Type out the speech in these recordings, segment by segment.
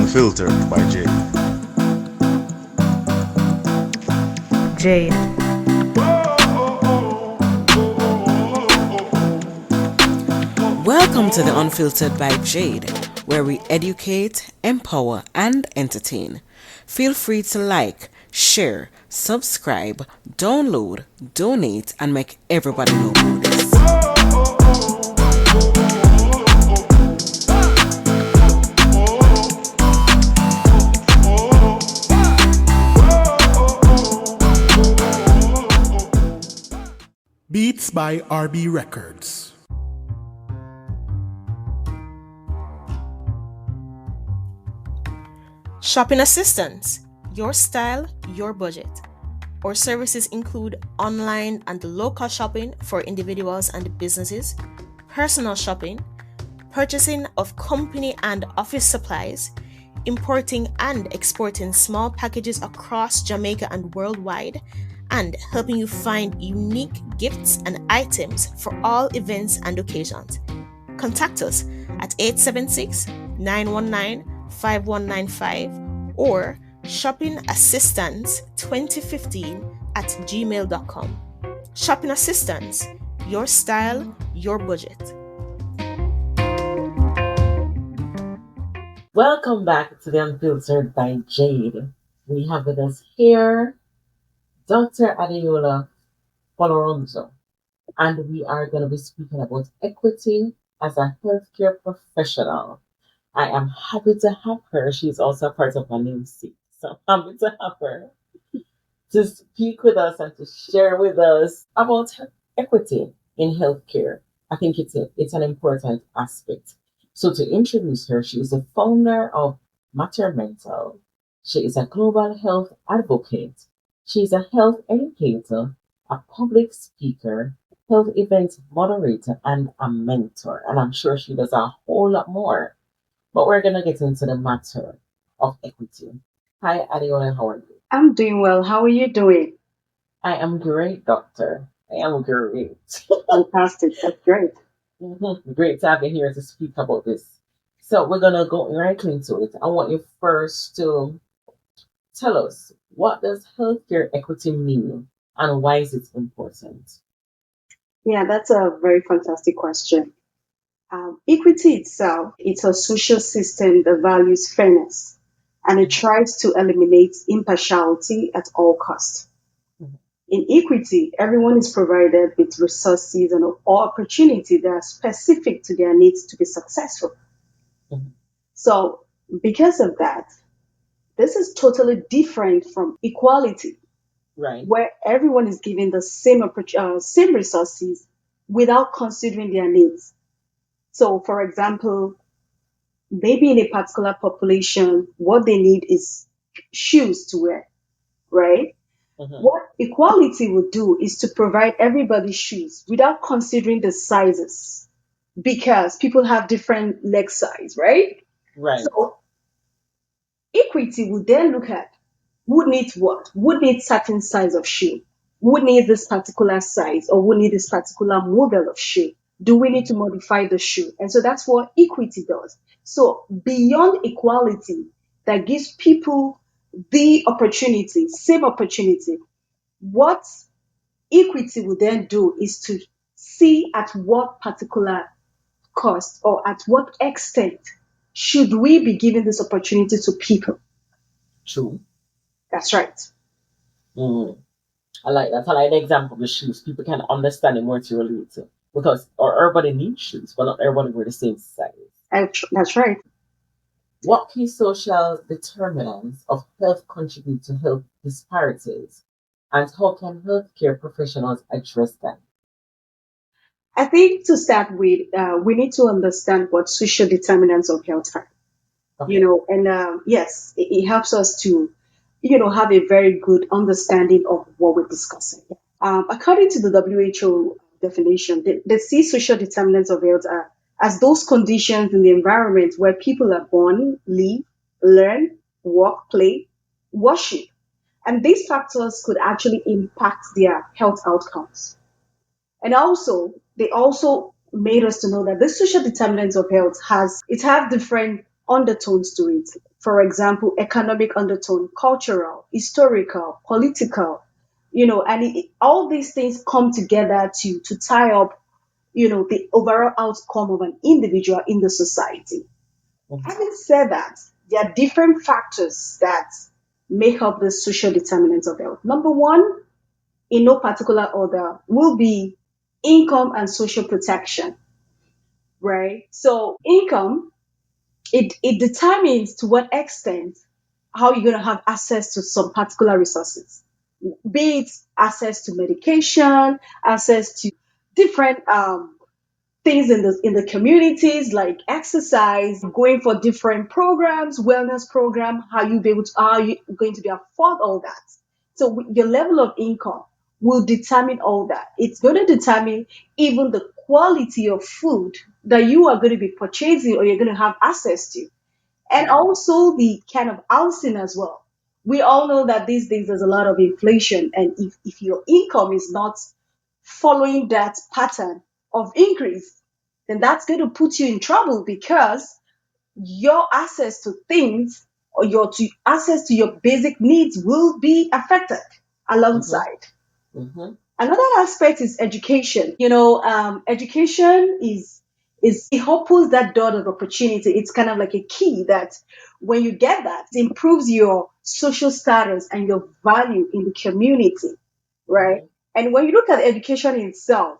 Unfiltered by Jade. Jade. Welcome to the Unfiltered by Jade, where we educate, empower, and entertain. Feel free to like, share, subscribe, download, donate, and make everybody know about this. Beats by RB Records. Shopping assistance, your style, your budget. Our services include online and local shopping for individuals and businesses, personal shopping, purchasing of company and office supplies, importing and exporting small packages across Jamaica and worldwide, and helping you find unique gifts and items for all events and occasions. Contact us at 876-919-5195 or shoppingassistance2015@gmail.com. Shopping Assistance, your style, your budget. Welcome back to the Unfiltered by Jade. We have with us here Dr. Adeola Folorunso, and we are going to be speaking about equity as a healthcare professional. I am happy to have her. She's also a part of my namesake, so I'm happy to have her to speak with us and to share with us about equity in healthcare. I think it's an important aspect. So to introduce her, she is the founder of Matter Mental. She is a global health advocate. She is a health educator, a public speaker, health event moderator, and a mentor. And I'm sure she does a whole lot more. But we're going to get into the matter of equity. Hi, Adeola, how are you? I'm doing well. How are you doing? I am great, doctor. I am great. Fantastic. That's great. Great to have you here to speak about this. So we're going to go right into it. I want you first to tell us, what does healthcare equity mean and why is it important? Yeah, that's a very fantastic question. Equity itself, it's a social system that values fairness and it tries to eliminate impartiality at all costs. Mhm. In equity, everyone is provided with resources and opportunity that are specific to their needs to be successful. Mhm. So, because of that, this is totally different from equality, Right. where everyone is given the same resources without considering their needs. So, for example, maybe in a particular population, what they need is shoes to wear, right? Mhm. What equality would do is to provide everybody shoes without considering the sizes because people have different leg size, right? Right. So equity would then look at who needs what, who needs certain size of shoe, who needs this particular size, or who needs this particular model of shoe. Do we need to modify the shoe? And so that's what equity does. So beyond equality, that gives people the opportunity, same opportunity. What equity would then do is to see at what particular cost or at what extent should we be giving this opportunity to people. True. That's right. Mm. I like that. I like the example of the shoes. People can understand it more to relate to. Because everybody needs shoes, but not everybody wear the same size. That's right. What key social determinants of health contribute to health disparities? And how can healthcare professionals address them? I think to start with, we need to understand what social determinants of health are. Okay. And yes, it helps us to, have a very good understanding of what we're discussing. According to the WHO definition, they see social determinants of health as those conditions in the environment where people are born, live, learn, work, play, worship. And these factors could actually impact their health outcomes. And also, they also made us to know that the social determinants of health have different undertones to it. For example, economic undertone, cultural, historical, political, and all these things come together to tie up, the overall outcome of an individual in the society. Having said that, there are different factors that make up the social determinants of health. Number one, in no particular order, will be income and social protection, right? So, income, it determines to what extent how you're going to have access to some particular resources, be it access to medication, access to different things in the communities like exercise, going for different programs, wellness program, how are you going to be afford all that. So your level of income will determine all that. It's going to determine even the quality of food that you are going to be purchasing or you're going to have access to, and also the kind of housing as well. We all know that these days there's a lot of inflation, and if your income is not following that pattern of increase, then that's going to put you in trouble because your access to things or access to your basic needs will be affected Mm-hmm. alongside. Mm-hmm. Another aspect is education. Education is it opens that door of opportunity. It's kind of like a key that when you get that, it improves your social status and your value in the community, right? Mm-hmm. And when you look at education itself,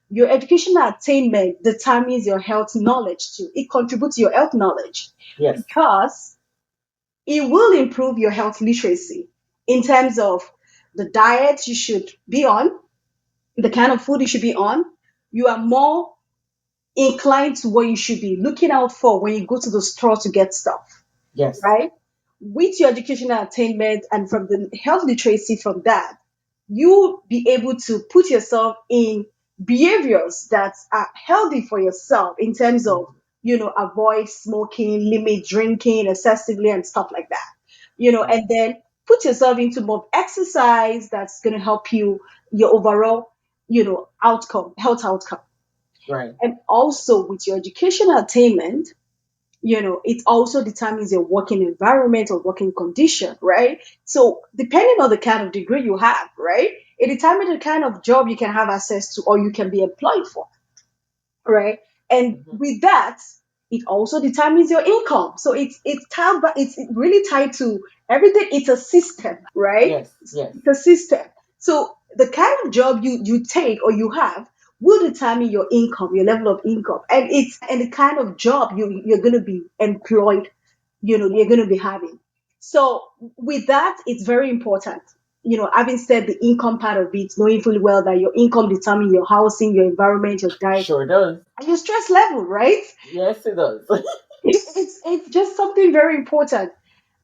your educational attainment determines your health knowledge too. It contributes to your health knowledge Yes. because it will improve your health literacy in terms of the diet you should be on, the kind of food you should be on. You are more inclined to what you should be looking out for when you go to the store to get stuff, Yes. right? With your educational attainment and from the health literacy from that, you be able to put yourself in behaviors that are healthy for yourself in terms of, avoid smoking, limit drinking excessively and stuff like that. And then put yourself into more exercise that's going to help you, your overall, outcome, health outcome. Right. And also with your educational attainment, it also determines your working environment or working condition, right? So depending on the kind of degree you have, right, it determines the kind of job you can have access to or you can be employed for, right? And Mm-hmm. with that, it also determines your income. So it's really tied to everything. It's a system, right? Yes. Yes. It's a system. So the kind of job you take or you have will determine your income, your level of income, and the kind of job you're going to be employed, you're going to be having. So with that, it's very important. Having said the income part of it, knowing fully well that your income determines your housing, your environment, your diet, Sure does. and your stress level, right? Yes, it does. It's just something very important.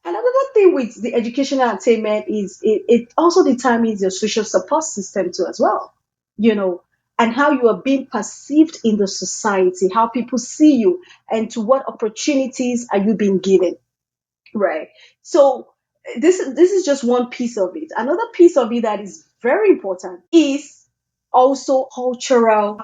Another thing with the educational attainment is it also determines your social support system too as well, you know, and how you are being perceived in the society, how people see you, and to what opportunities are you being given, right? So this is just one piece of it. Another piece of it that is very important is also cultural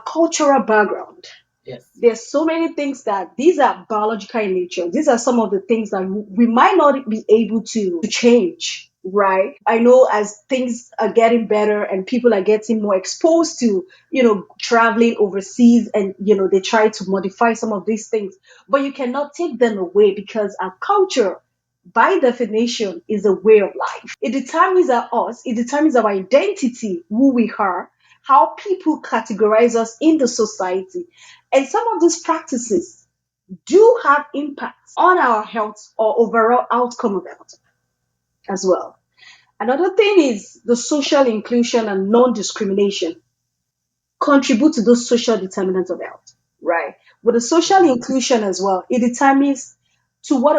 background. Yes. There's so many things that these are biological in nature. These are some of the things that we might not be able to change, right? I know as things are getting better and people are getting more exposed to, traveling overseas and, they try to modify some of these things, but you cannot take them away because our culture, by definition, is a way of life. It determines us, it determines our identity, who we are, how people categorize us in the society. And some of these practices do have impacts on our health or overall outcome of health as well. Another thing is the social inclusion and non-discrimination contribute to those social determinants of health, right? With the social inclusion as well, it determines to what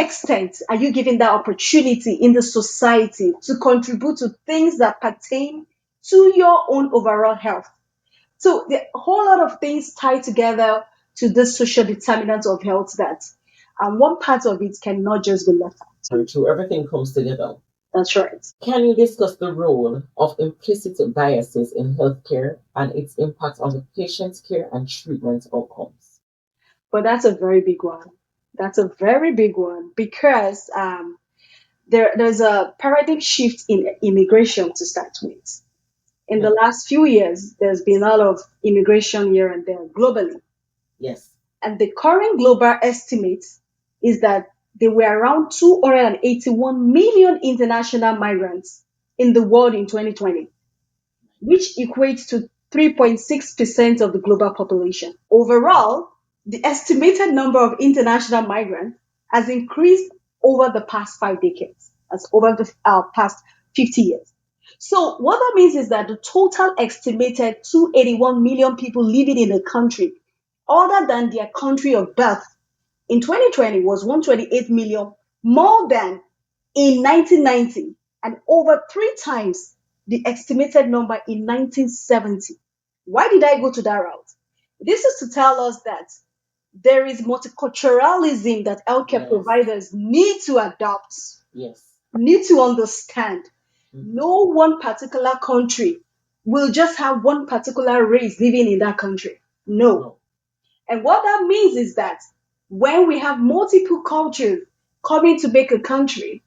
extent are you giving that opportunity in the society to contribute to things that pertain to your own overall health. So the a whole lot of things tie together to this social determinant of health that one part of it cannot just be left out. Very true. Everything comes together. That's right. Can you discuss the role of implicit biases in healthcare and its impact on the patient's care and treatment outcomes? But that's a very big one. That's a very big one because there's a paradigm shift in immigration to start with. In the Yeah. last few years, there's been a lot of immigration here and there globally. Yes. And the current global estimate is that there were around 281 million international migrants in the world in 2020, which equates to 3.6% of the global population. Overall, the estimated number of international migrants has increased over the past 5 decades, as over the past 50 years. So, what that means is that the total estimated 281 million people living in a country other than their country of birth in 2020 was 128 million, more than in 1990 and over 3 times the estimated number in 1970. Why did I go to that route? This is to tell us that there is multiculturalism that healthcare Yes. providers need to adopt, Yes. need to understand. Mhm. No one particular country will just have one particular race living in that country. No. No. And what that means is that when we have multiple cultures coming to make a country,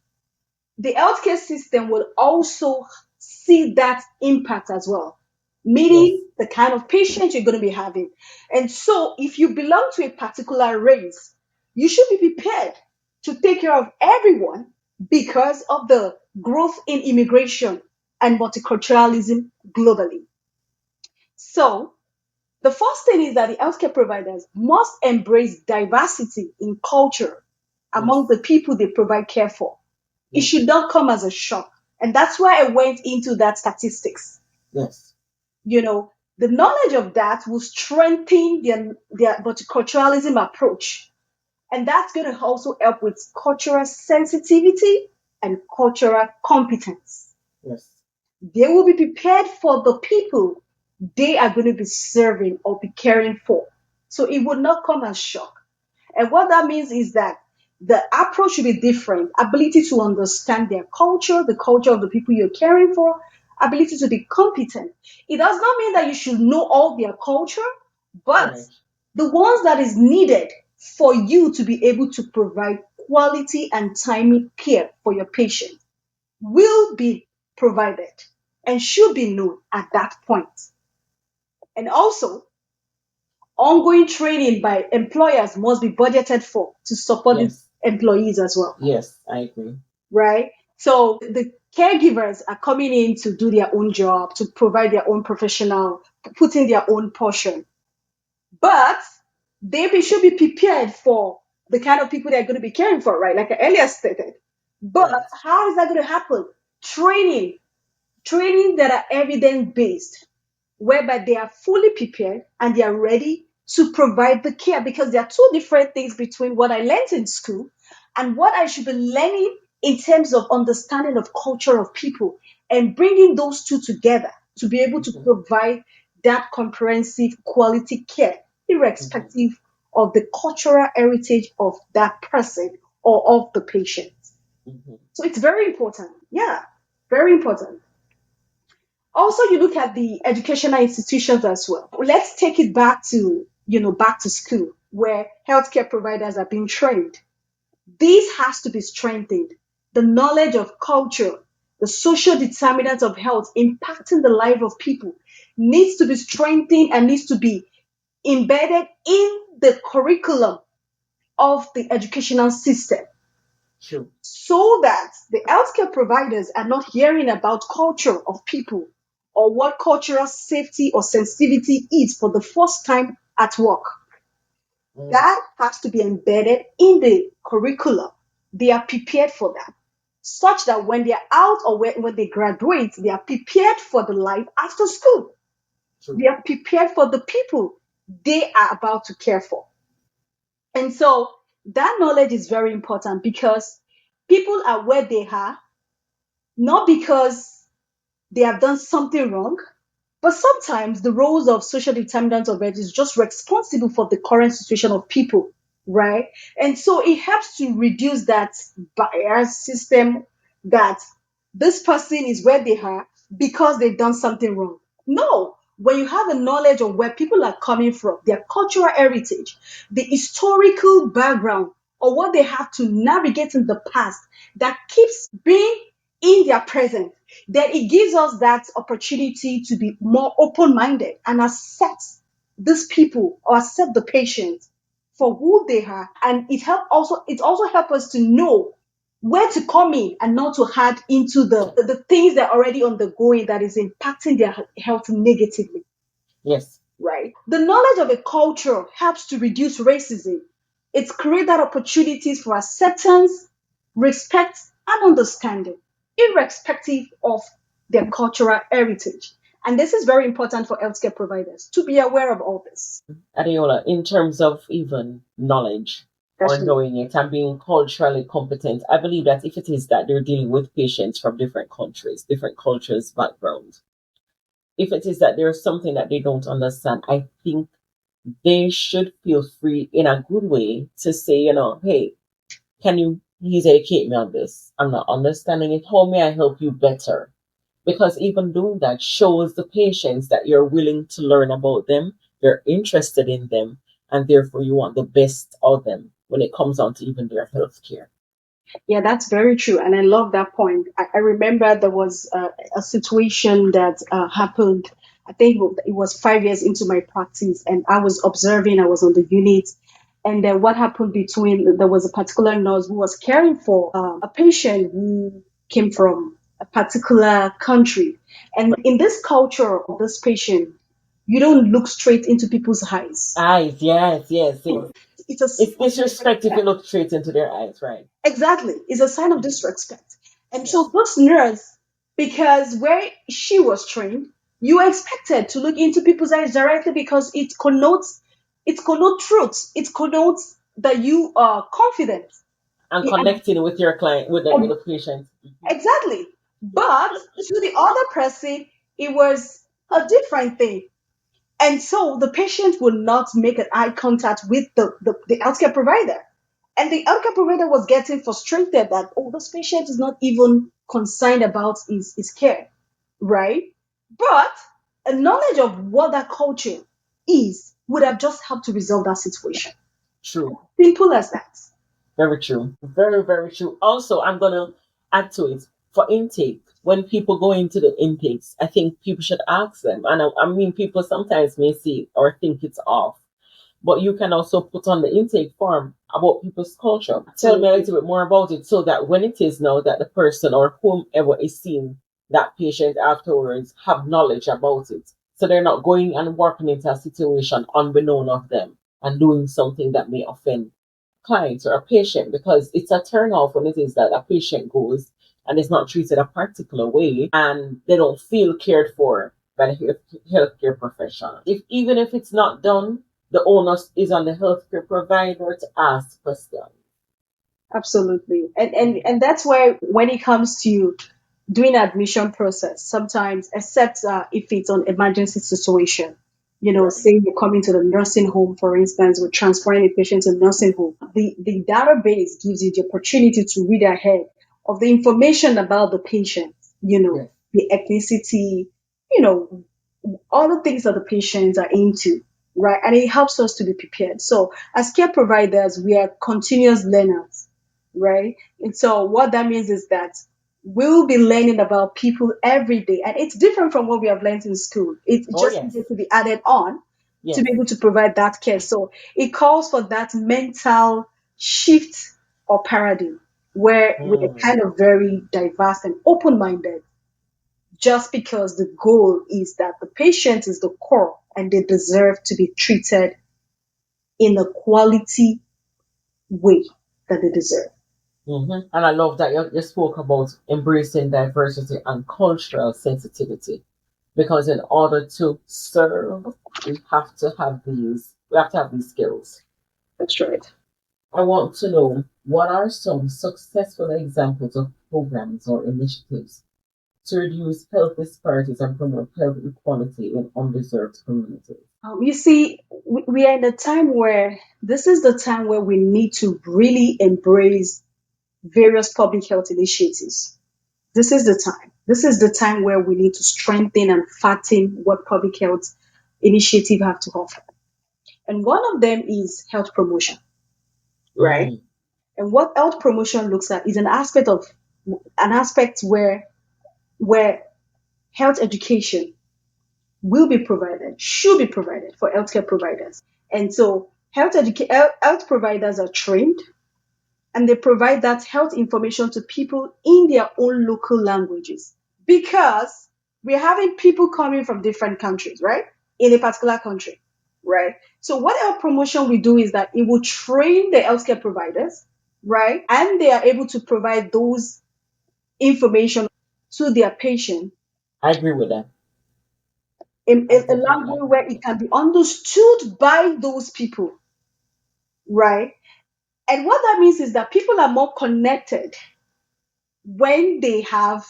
the healthcare system will also see that impact as well, Yes. meaning the kind of patient you're going to be having. And so, if you belong to a particular race, you should be prepared to take care of everyone because of the growth in immigration and multiculturalism globally. So, the first thing is that the healthcare providers must embrace diversity in culture among Yes. the people they provide care for. It Yes. should not come as a shock. And that's why I went into that statistics. Yes. You know, the knowledge of that will strengthen their multiculturalism approach. And that's going to also help with cultural sensitivity and cultural competence. Yes. They will be prepared for the people they are going to be serving or be caring for. So it would not come as shock. And what that means is that the approach should be different. Ability to understand their culture, the culture of the people you're caring for, ability to be competent. It does not mean that you should know all their culture, but Right. the ones that is needed for you to be able to provide quality and timely care for your patient will be provided and should be known at that point. And also, ongoing training by employers must be budgeted for to support the Yes. employees as well, Yes. I agree. right? So the caregivers are coming in to do their own job, to provide their own professional, put in their own portion. But should be prepared for the kind of people they're going to be caring for, right? Like I earlier stated. But Right. how is that going to happen? Training, training that are evidence based, whereby they are fully prepared and they are ready to provide the care, because there are two different things between what I learned in school and what I should be learning in terms of understanding of culture of people, and bringing those two together to be able to Mhm. provide that comprehensive quality care Mhm. irrespective of the cultural heritage of that person or of the patient. Mhm. So it's very important. Yeah, very important. Also, you look at the educational institutions as well. Let's take it back to, back to school where healthcare providers are being trained. This has to be strengthened. The knowledge of culture, the social determinants of health impacting the life of people needs to be strengthened and needs to be embedded in the curriculum of the educational system, True. so that the healthcare providers are not hearing about culture of people or what cultural safety or sensitivity is for the first time at work. Mm. That has to be embedded in the curriculum. They are prepared for that, such that when they're out or when they graduate, they are prepared for the life after school. True. They are prepared for the people they are about to care for. And so that knowledge is very important because people are where they are not because they have done something wrong, but sometimes the roles of social determinants of it is just responsible for the current situation of people, right? And so it helps to reduce that bias system that this person is where they are because they've done something wrong. No, when you have a knowledge of where people are coming from, their cultural heritage, the historical background or what they have to navigate in the past that keeps being in their present, then it gives us that opportunity to be more open-minded and accept these people or accept the patient for who they are. And it also helps us to know where to come in and not to add into the things that are already undergoing that is impacting their health negatively. Yes. Right? The knowledge of a culture helps to reduce racism. It's create that opportunities for acceptance, respect, and understanding, irrespective of their cultural heritage. And this is very important for healthcare providers to be aware of all this. Adeola, in terms of even knowledge or That's right. knowing it and being culturally competent, I believe that if it is that they're dealing with patients from different countries, different cultures, backgrounds, if it is that there's something that they don't understand, I think they should feel free in a good way to say, hey, can you please educate me on this? I'm not understanding it. How may I help you better? Because even doing that shows the patients that you're willing to learn about them, you're interested in them, and therefore you want the best of them when it comes on to even their health care. Yeah, that's very true. And I love that point. I remember there was a situation that happened. I think it was 5 years into my practice, and I was observing, I was on the unit. And then what happened there was a particular nurse who was caring for a patient who came from a particular country. And in this culture of this patient, you don't look straight into people's eyes. Eyes, yes, yes, yes. It's a It's disrespect if you look straight into their eyes, right? Exactly. It's a sign of disrespect. And so this nurse, because where she was trained, you are expected to look into people's eyes directly because it connotes truth. It connotes that you are confident. And And connecting with your client, with the patient. exactly. But to the other person, it was a different thing. And so the patient will not make an eye contact with the healthcare provider. And the healthcare provider was getting frustrated that, oh, this patient is not even concerned about his care, right? But a knowledge of what that culture is would have just helped to resolve that situation. True. Simple as that. Very true. Very, very true. Also, I'm going to add to it for intake. When people go into the intakes, I think people should ask them. And I mean, people sometimes may see or think it's off, but you can also put on the intake form about people's culture. Tell me a little bit more about it so that when it is now that the person or whomever is seeing that patient afterwards have knowledge about it. So they're not going and working into a situation unbeknown of them and doing something that may offend client or a patient, because it's a turn off when it is that a patient goes and is not treated a particular way and they don't feel cared for by the healthcare professional. Even if it's not done, the onus is on the healthcare provider to ask questions. Absolutely. And that's why when it comes to doing admission process, sometimes, except if it's an emergency situation, say you're coming to the nursing home, for instance, we're transferring a patient to nursing home. The database gives you the opportunity to read ahead of the information about the patient, Yes. the ethnicity, you know, all the things that the patients are into, right? And it helps us to be prepared. So as care providers, we are continuous learners, right? And so what that means is that we'll be learning about people every day. And it's different from what we have learned in school. It Oh, just yes. needs to be added on to Yes. be able to provide that care. So it calls for that mental shift or paradigm where we're kind of very diverse and open-minded, just because the goal is that the patient is the core and they deserve to be treated in a quality way that they deserve. And I love that you spoke about embracing diversity and cultural sensitivity, because in order to serve, we have to have these skills. That's right. I want to know, what are some successful examples of programs or initiatives to reduce health disparities and promote health equality in undeserved communities? You see, we are in a time where this is the time where we need to really embrace various public health initiatives. This is the time. This is the time where we need to strengthen and fatten what public health initiative have to offer. And one of them is health promotion, right? Mm. And what health promotion looks at is an aspect where health education will be provided, should be provided for healthcare providers. And so health providers are trained and they provide that health information to people in their own local languages because we're having people coming from different countries, right? In a particular country, right? So what health promotion we do is that it will train the healthcare providers, right? And they are able to provide those information to their patient I agree with that. in I a definitely language agree where with it that. can be understood by those people, right? And what that means is that people are more connected when they have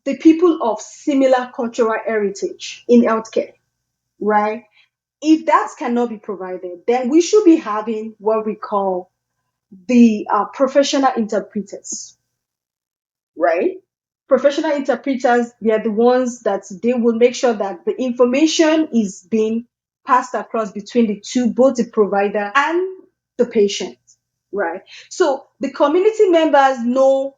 the people of similar cultural heritage in healthcare, right? If that cannot be provided, then we should be having what we call the professional interpreters, right? Professional interpreters, they are the ones that they will make sure that the information is being passed across between the two, both the provider and the patient, right? So the community members know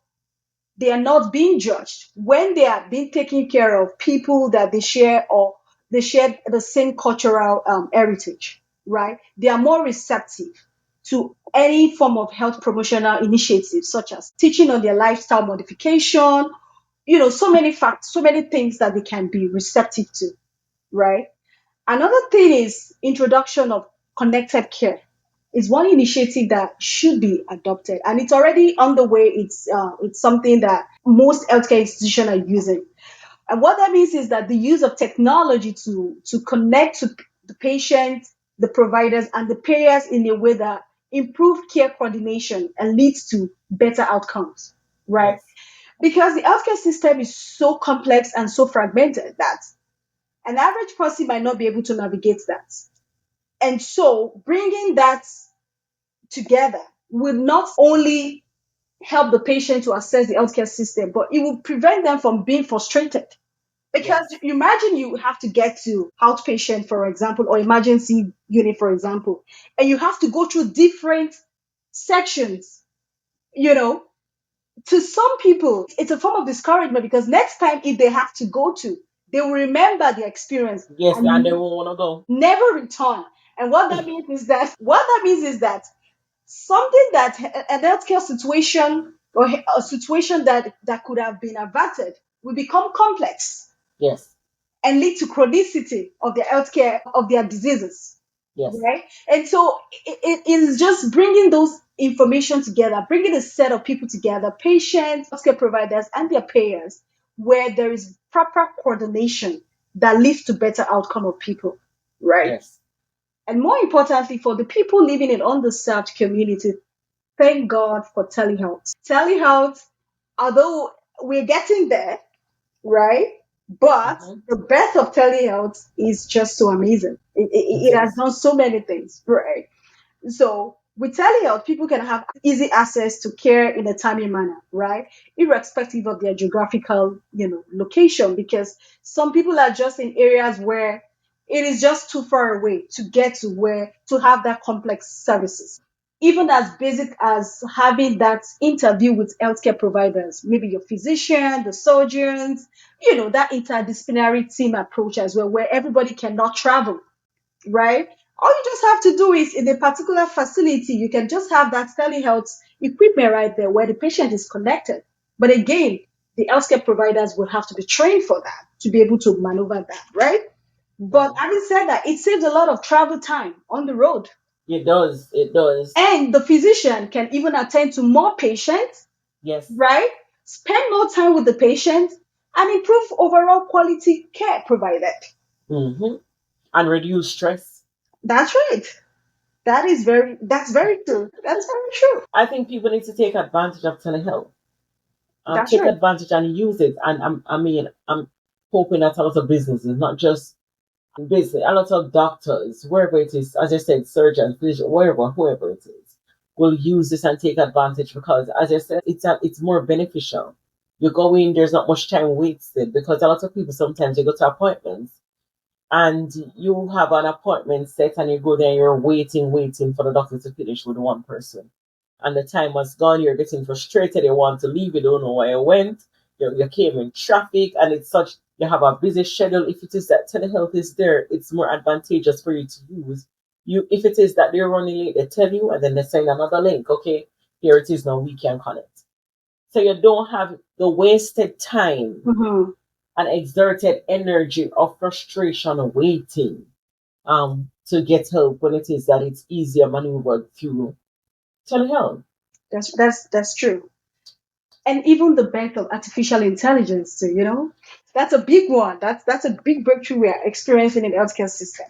they are not being judged when they are being taken care of people that they share or they share the same cultural heritage, right? They are more receptive to any form of health promotional initiatives such as teaching on their lifestyle modification, so many facts, so many things that they can be receptive to, right? Another thing is introduction of connected care. It's one initiative that should be adopted, and it's already on the way. It's something that most healthcare institutions are using. And what that means is that the use of technology to connect to the patient, the providers, and the payers in a way that improve care coordination and leads to better outcomes, right? Yes. Because the healthcare system is so complex and so fragmented that an average person might not be able to navigate that. And so bringing that together will not only help the patient to access the healthcare system, but it will prevent them from being frustrated. Because Yes. you imagine you have to get to outpatient, for example, or emergency unit, for example, and you have to go through different sections, you know, to some people, it's a form of discouragement because next time if they have to go to, they will remember the experience Yes, and they and won't want to go. never return. And what that means is that something that a healthcare situation or a situation that could have been averted will become complex Yes. and lead to chronicity of their healthcare of their diseases, Yes. right? And so it is just bringing those information together, bringing a set of people together, patients, healthcare providers, and their payers, where there is proper coordination that leads to better outcome of people, right? Yes. And more importantly, for the people living in underserved communities, thank God for telehealth. Telehealth, although we're getting there, right? But Mm-hmm. the birth of telehealth is just so amazing. It It has is. done so many things, right? So with telehealth, people can have easy access to care in a timely manner, right? Irrespective of their geographical, location, because some people are just in areas where it is just too far away to get to where to have that complex services. Even as basic as having that interview with healthcare providers, maybe your physician, the surgeons, that interdisciplinary team approach as well, where everybody cannot travel, right? All you just have to do is in a particular facility, you can just have that telehealth equipment right there where the patient is connected. But again, the healthcare providers will have to be trained for that to be able to maneuver that, right? But Mhm. having said that, it saves a lot of travel time on the road. It does. It does. And the physician can even attend to more patients, Yes. right? Spend more time with the patient and improve overall quality care provided. Mm-hmm. And reduce stress. That's right. That's very true. That's very true. I think people need to take advantage of telehealth. That's Take right. advantage and use it. And I'm hoping that a lot of businesses, not just business, a lot of doctors, wherever it is, as I said, surgeons, physicians, wherever, whoever it is, will use this and take advantage because, as I said, it's more beneficial. You go in, there's not much time wasted because a lot of people sometimes you go to appointments and you have an appointment set and you go there, you're waiting for the doctor to finish with one person. and the time was gone, you're getting frustrated, you want to leave, you don't know where you went, you came in traffic, and it's such, you have a busy schedule. If it is that telehealth is there, it's more advantageous for you to use. If it is that they're running late, they tell you, and then they send another link. Okay, here it is now, we can connect. So you don't have the wasted time Mm-hmm. and exerted energy of frustration waiting to get help when it is that it's easier maneuvered through telehealth. That's true. And even the birth of artificial intelligence too, that's a big one. That's a big breakthrough we are experiencing in the healthcare system,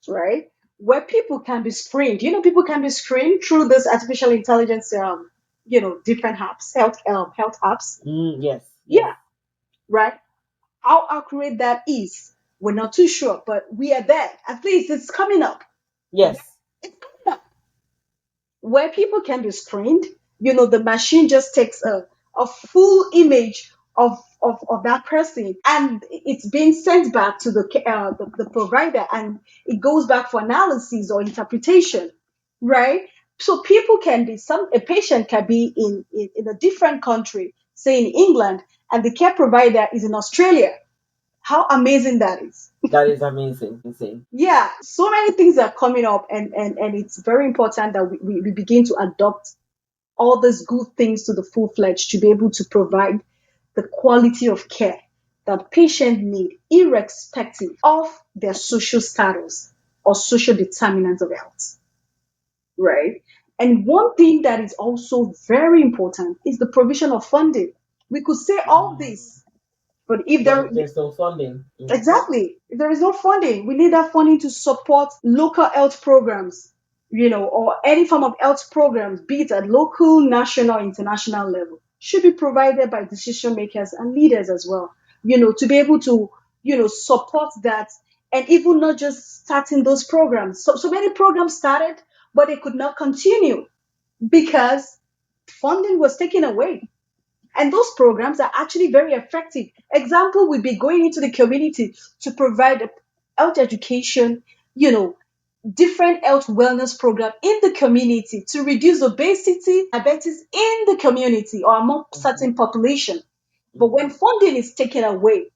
right? Where people can be screened. People can be screened through this artificial intelligence, different apps, health apps. Yes, yes, Yeah, right. How accurate that is, we're not too sure, but we are there. At least it's coming up. yes. It's coming up. Where people can be screened, the machine just takes a full image of that person, and it's being sent back to the provider, and it goes back for analysis or interpretation, right? So people can be, a patient can be in a different country, say in England, and the care provider is in Australia. How amazing that is. That is amazing. Yeah, so many things are coming up, and it's very important that we begin to adopt all these good things to the full fledged to be able to provide the quality of care that patients need, irrespective of their social status or social determinants of health, right? And one thing that is also very important is the provision of funding. We could say all this, but if But there if there's no funding, exactly, if there is no funding, we need that funding to support local health programs, or any form of health programs, be it at local, national, international level, should be provided by decision makers and leaders as well, to be able to, support that, and even not just starting those programs. So many programs started, but they could not continue because funding was taken away. And those programs are actually very effective. Example would be going into the community to provide health education, you know, different health wellness program in the community to reduce obesity, diabetes in the community or among certain population. But when funding is taken away,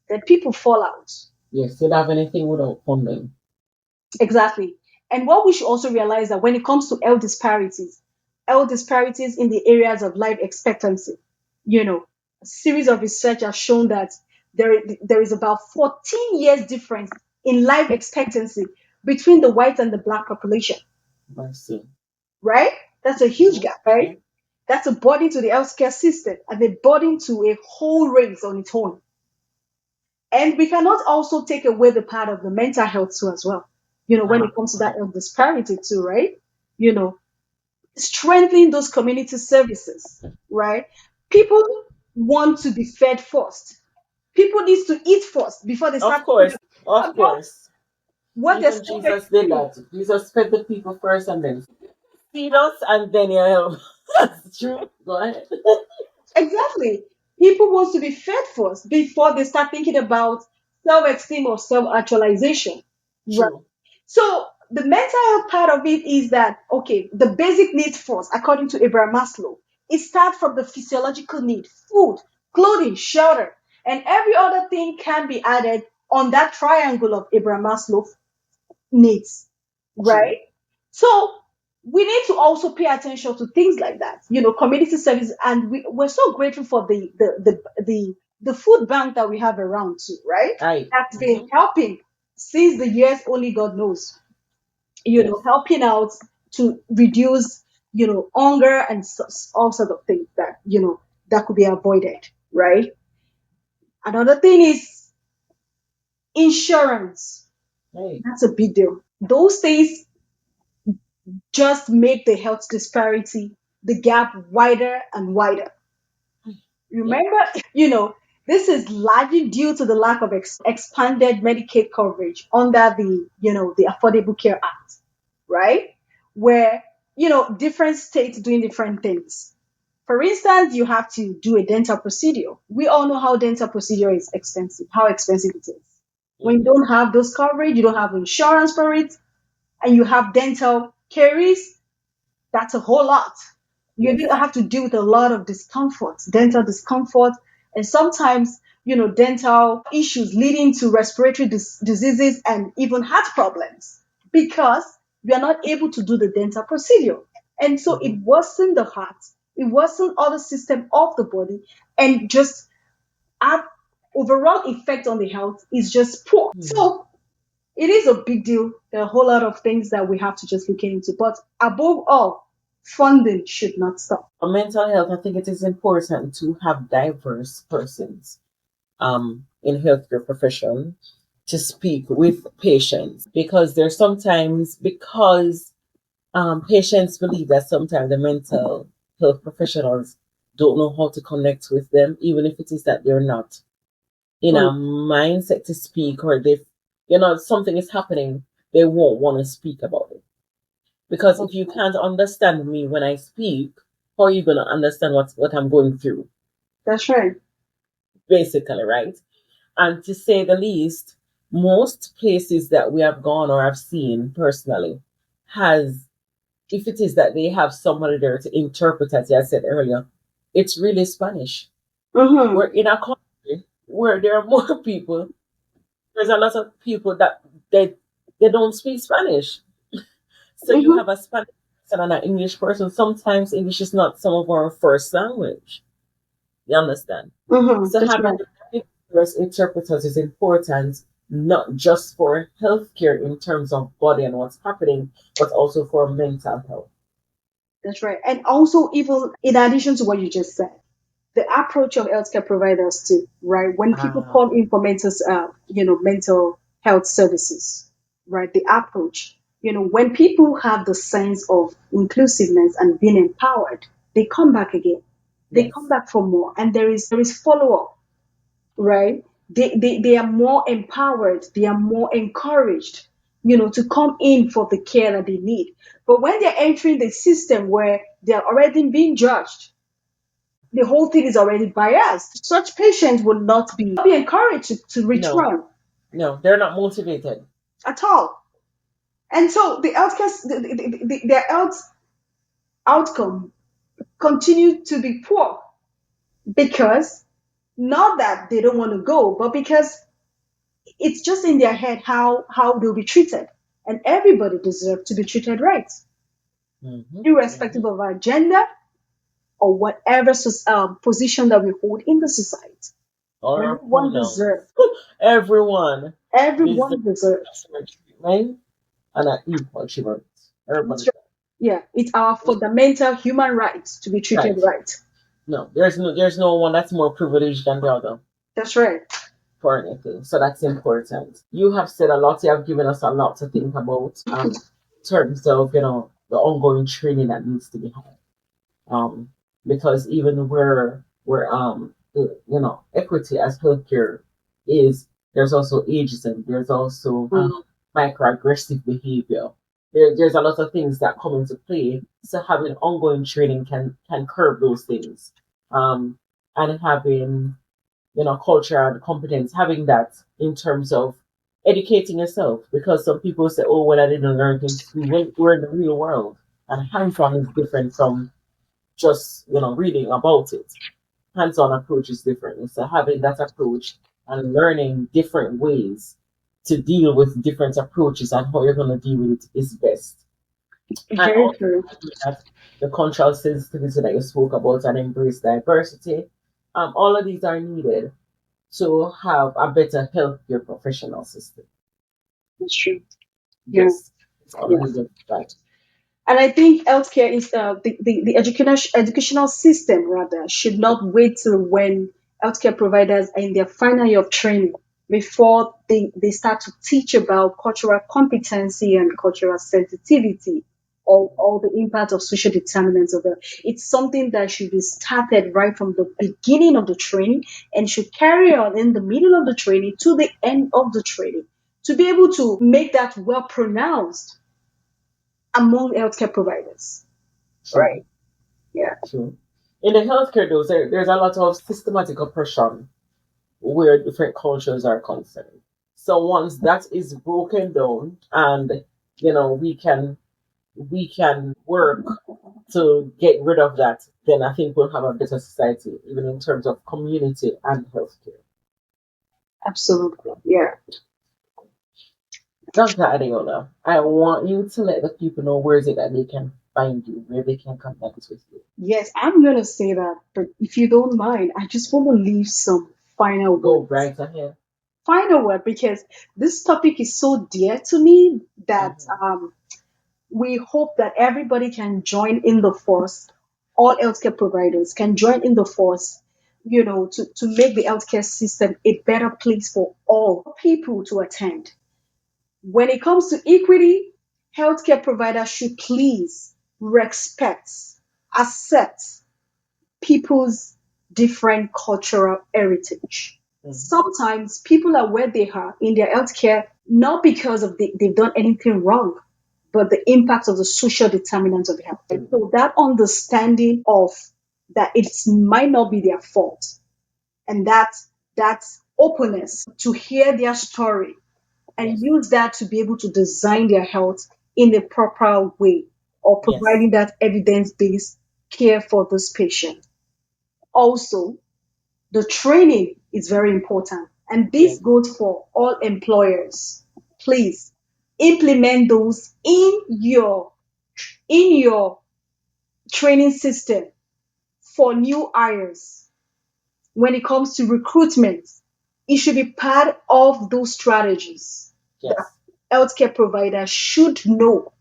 then people fall out. yes, they don't have anything without funding. Exactly. And what we should also realize that when it comes to health disparities in the areas of life expectancy, a series of research have shown that there is about 14 years difference in life expectancy between the white and the black population, I see. right? That's a huge gap, right? That's a burden to the healthcare system and a burden to a whole race on its own. And we cannot also take away the part of the mental health too as well. When it comes to that health disparity too, right? You know, Strengthening those community services, right? People want to be fed first. People need to eat first before they Of start course, of about course. what they're Even supposed Jesus did to. that. Jesus fed the people first and then feed us and then you help. That's true. Go ahead. Exactly. People want to be fed first before they start thinking about self-esteem or self-actualization. Right. True. So the mental health part of it is that okay, the basic needs first, according to Abraham Maslow, it starts from the physiological need, food, clothing, shelter, and every other thing can be added on that triangle of Abraham Maslow needs, True. right? So we need to also pay attention to things like that, community service, and we're so grateful for the food bank that we have around too, right? Right. That's been helping since the years only God knows, Yes. helping out to reduce, hunger and all sorts of things that that could be avoided, right? Another thing is insurance. Right. That's a big deal. Those things just make the health disparity, the gap wider and wider. Yeah. Remember, this is largely due to the lack of expanded Medicaid coverage under the Affordable Care Act, right? Where, different states doing different things. For instance, you have to do a dental procedure. We all know how dental procedure is expensive, how expensive it is. When you don't have those coverage, you don't have insurance for it, and you have dental caries, that's a whole lot. You're going to have to deal with a lot of discomfort, dental discomfort, and sometimes, dental issues leading to respiratory diseases and even heart problems because we are not able to do the dental procedure. And so it Mhm. worsened the heart, it worsened other system of the body, and just our overall effect on the health is just poor. Mhm. So it is a big deal. There are a whole lot of things that we have to just look into. But above all, funding should not stop. For mental health, I think it is important to have diverse persons in healthcare profession to speak with patients because there's sometimes because patients believe that sometimes the mental health professionals don't know how to connect with them, even if it is that they're not in Oh, a mindset to speak or they, something is happening, they won't want to speak about it. Because if you can't understand me when I speak, how are you going to understand what I'm going through, that's right. basically, right? And to say the least, most places that we have gone or have seen personally has, if it is that they have somebody there to interpret, as I said earlier, it's really Spanish. Mm-hmm. We're in a country where there are more people. There's a lot of people that they don't speak Spanish. So you Mm-hmm. have a Spanish person and an English person. Sometimes English is not some of our first language. You understand? Mm-hmm. So That's having right. diverse interpreters is important, not just for healthcare in terms of body and what's happening, but also for mental health. That's right. And also, even in addition to what you just said, the approach of healthcare providers too, right? When people Ah, call in for mental health services, right? The approach, when people have the sense of inclusiveness and being empowered, they come back again. They come yes. back for more, and there is follow up, right? They are more empowered. They are more encouraged, to come in for the care that they need. But when they're entering the system where they're already being judged, the whole thing is already biased. Such patients will not be encouraged to No, return no, they're not motivated. at all. And so the healthcare, their health outcome continue to be poor because not that they don't want to go, but because it's just in their head how they'll be treated. And everybody deserves to be treated right, Hmm. irrespective Hmm. of our gender or whatever position that we hold in the society. Or our Everyone pronouns. deserves. Everyone deserves Everyone deserves. fair treatment and an equal treatment. Everybody does. Yeah, it's our fundamental human right to be treated Right. right. No, there's no one that's more privileged than the other That's right. for anything. So that's important. You have said a lot. You have given us a lot to think about. In terms of the ongoing training that needs to be had. Um, because even where equity as healthcare is, there's also ageism. There's also microaggressive behavior. There's a lot of things that come into play. So having ongoing training can curb those things. And having culture and competence, having that in terms of educating yourself. Because some people say, oh, well, I didn't learn in school. Well, we're in the real world. And hands-on is different from just, reading about it. Hands-on approach is different. So having that approach and learning different ways to deal with different approaches and how you're going to deal with it is best. And Very also true. having that the cultural sensitivity that you spoke about and embrace diversity. All of these are needed to have a better healthcare professional system. That's true. Yeah. Yes, it's all Yeah. needed. Right. And I think healthcare is the educational system rather should not wait till when healthcare providers are in their final year of training before they start to teach about cultural competency and cultural sensitivity or all the impact of social determinants of health. It's something that should be started right from the beginning of the training and should carry on in the middle of the training to the end of the training to be able to make that well pronounced among healthcare providers. True. Right. Yeah. True. In the healthcare, though, there's a lot of systematic oppression where different cultures are concerned. So once that is broken down, and we can we can work to get rid of that, then I think we'll have a better society, even in terms of community and healthcare. Absolutely. Yeah. Dr. Adeola, I want you to let the people know where is it that they can find you, where they can connect with you. Yes, I'm going to say that, but if you don't mind, I just want to leave some final Go words. right ahead. Final word, because this topic is so dear to me that Mhm. we hope that everybody can join in the force. All healthcare providers can join in the force, to make the healthcare system a better place for all people to attend. When it comes to equity, healthcare providers should please respect, accept people's different cultural heritage. Mhm. Sometimes people are where they are in their healthcare not because of they've done anything wrong, but the impact of the social determinants of health. And so that understanding of that it might not be their fault, and that openness to hear their story and Yes. use that to be able to design their health in a proper way, or Yes. providing that evidence-based care for this patient. Also, the training is very important. And this Yes. goes for all employers. Please implement those in your training system for new hires. When it comes to recruitment, it should be part of those strategies that Yes. healthcare providers should know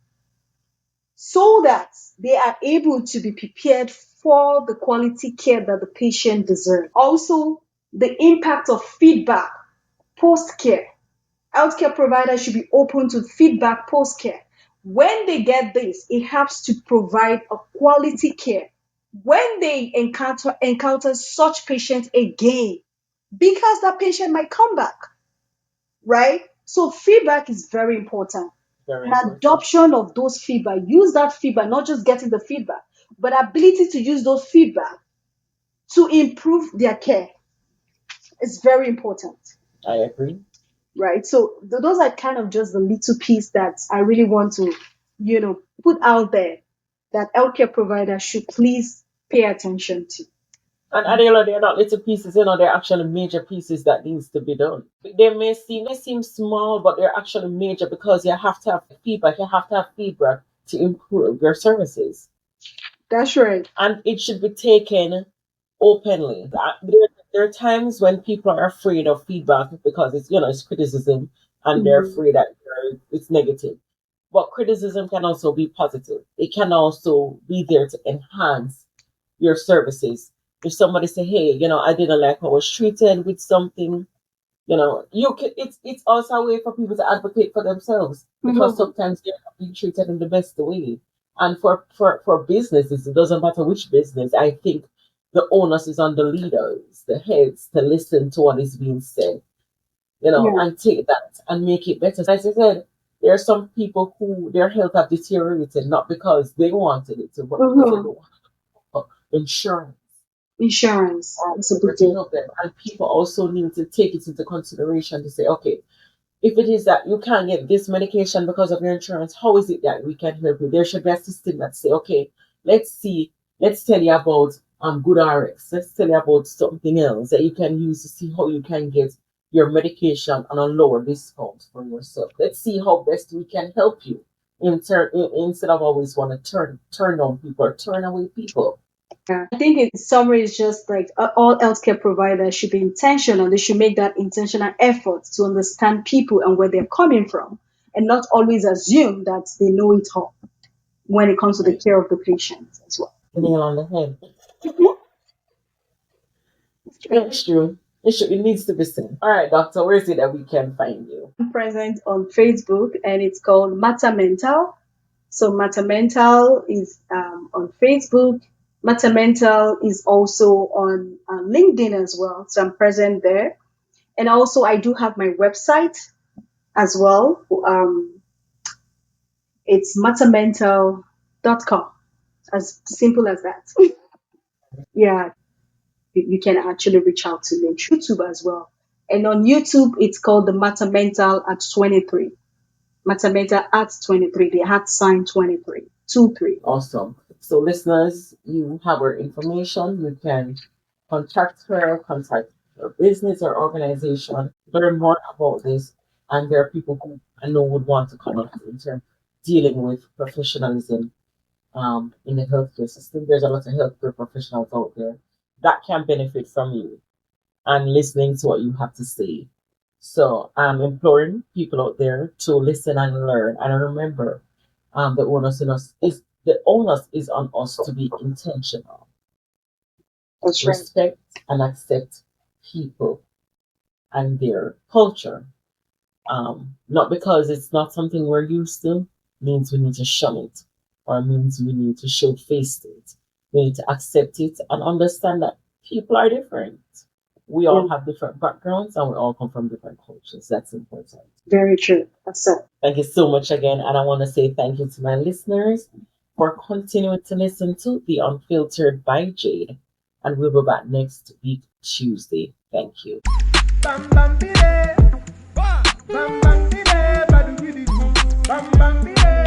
so that they are able to be prepared for the quality care that the patient deserves. Also, the impact of feedback post care. Healthcare providers should be open to feedback post care. When they get this, it helps to provide a quality care when they encounter such patients again, because that patient might come back, right? So feedback is very important. Very And important. adoption of those feedback, use that feedback, not just getting the feedback, but ability to use those feedback to improve their care is very important, I agree. right? So those are kind of just the little piece that I really want to, put out there that healthcare providers should please pay attention to. And Adela, they're not little pieces, they're actually major pieces that needs to be done. They may seem small, but they're actually major because you have to have feedback. You have to have feedback to improve your services. That's right. And it should be taken openly. There are times when people are afraid of feedback because it's criticism and they're Mhm. afraid that it's negative. But criticism can also be positive. It can also be there to enhance your services. If somebody say, "Hey, I didn't like how I was treated with something," you can. It's also a way for people to advocate for themselves because Mhm. sometimes they're not being treated in the best way. And for businesses, it doesn't matter which business. I think the onus is on the leaders, the heads, to listen to what is being said, Yeah. and take that and make it better. As I said, there are some people who their health have deteriorated not because they wanted it to, but because they Mhm. don't have insurance Insurance. That's a or big to deal. help them. And people also need to take it into consideration to say, okay, if it is that you can't get this medication because of your insurance, how is it that we can help you? There should be a system that say, okay, let's see, let's tell you about good RX. Let's tell you about something else that you can use to see how you can get your medication on a lower discount for yourself. Let's see how best we can help you instead of always want to turn on people or turn away people. Yeah. I think in summary, it's just like all healthcare providers should be intentional. They should make that intentional effort to understand people and where they're coming from, and not always assume that they know it all when it comes to the Right. care of the patient as well. Nail on the head. Mhm. It's true. It needs to be said. All right, doctor, where is it that we can find you? I'm present on Facebook, and it's called Matter Mental. So Matter Mental is on Facebook. Matter Mental is also on LinkedIn as well. So I'm present there. And also, I do have my website as well. It's mattermental.com. As simple as that. Yeah, you can actually reach out to me. YouTube as well. And on YouTube, it's called the Matter Mental at 23. Matameta at 23, the at sign 23, 23. Awesome. So, listeners, you have our information. You can contact her, contact her business or organization, learn more about this. And there are people who I know would want to connect in terms of dealing with professionalism in the healthcare system. There's a lot of healthcare professionals out there that can benefit from you and listening to what you have to say. So I'm imploring people out there to listen and learn. And remember, the onus is on us to be intentional. That's right. Respect and accept people and their culture. Not because it's not something we're used to means we need to shun it or means we need to show face to it. We need to accept it and understand that people are different. We all have different backgrounds and we all come from different cultures. That's important. Very true. That's it. Thank you so much again. And I want to say thank you to my listeners for continuing to listen to The Unfiltered by Jade. And we'll be back next week, Tuesday. Thank you. Bam bam bide, bam bam bide, badu bidi bam bam bide.